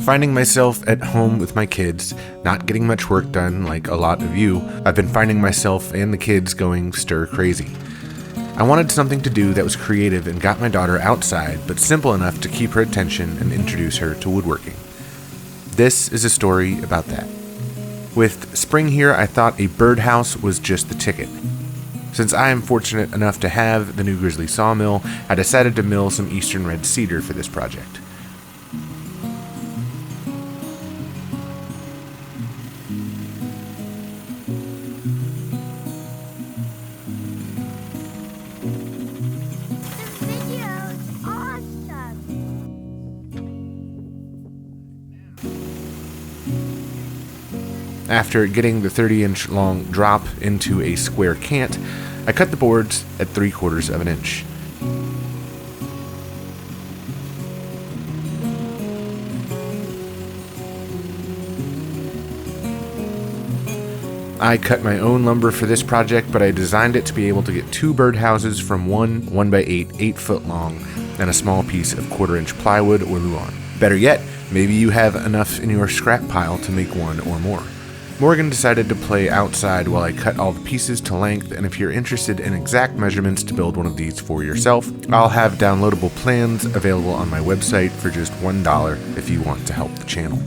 Finding myself at home with my kids, not getting much work done like a lot of you, I've been finding myself and the kids going stir crazy. I wanted something to do that was creative and got my daughter outside, but simple enough to keep her attention and introduce her to woodworking. This is a story about that. With spring here, I thought a birdhouse was just the ticket. Since I am fortunate enough to have the new Grizzly sawmill, I decided to mill some eastern red cedar for this project. After getting the 30-inch long drop into a square cant, I cut the boards at 3/4 of an inch. I cut my own lumber for this project, but I designed it to be able to get 2 birdhouses from one 1x8, 8-foot long, and a small piece of 1/4-inch plywood or luan. Better yet, maybe you have enough in your scrap pile to make one or more. Morgan decided to play outside while I cut all the pieces to length, and if you're interested in exact measurements to build one of these for yourself, I'll have downloadable plans available on my website for just $1 if you want to help the channel.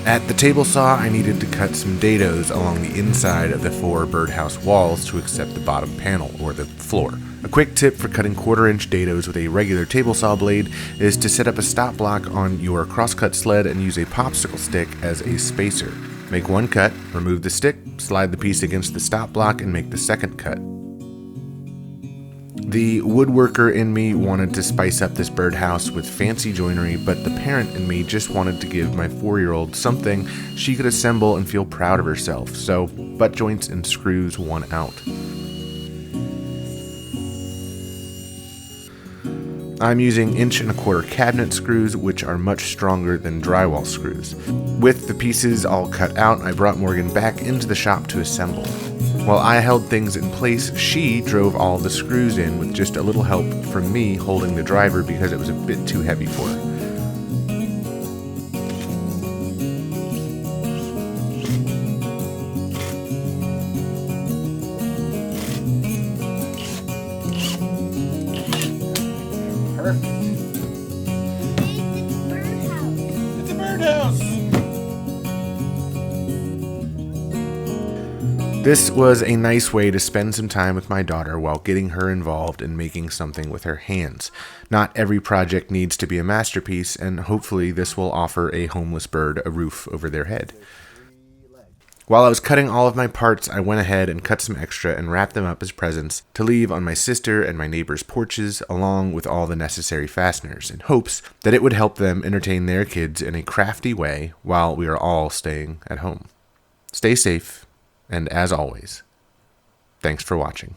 At the table saw, I needed to cut some dados along the inside of the 4 birdhouse walls to accept the bottom panel, or the floor. A quick tip for cutting 1/4-inch dados with a regular table saw blade is to set up a stop block on your crosscut sled and use a popsicle stick as a spacer. Make one cut, remove the stick, slide the piece against the stop block, and make the second cut. The woodworker in me wanted to spice up this birdhouse with fancy joinery, but the parent in me just wanted to give my 4-year-old something she could assemble and feel proud of herself, so butt joints and screws won out. I'm using 1.25-inch cabinet screws, which are much stronger than drywall screws. With the pieces all cut out, I brought Morgan back into the shop to assemble. While I held things in place, she drove all the screws in with just a little help from me holding the driver because it was a bit too heavy for her. Perfect. It's a birdhouse. This was a nice way to spend some time with my daughter while getting her involved in making something with her hands. Not every project needs to be a masterpiece, and hopefully this will offer a homeless bird a roof over their head. While I was cutting all of my parts, I went ahead and cut some extra and wrapped them up as presents to leave on my sister and my neighbor's porches, along with all the necessary fasteners, in hopes that it would help them entertain their kids in a crafty way while we are all staying at home. Stay safe. And as always, thanks for watching.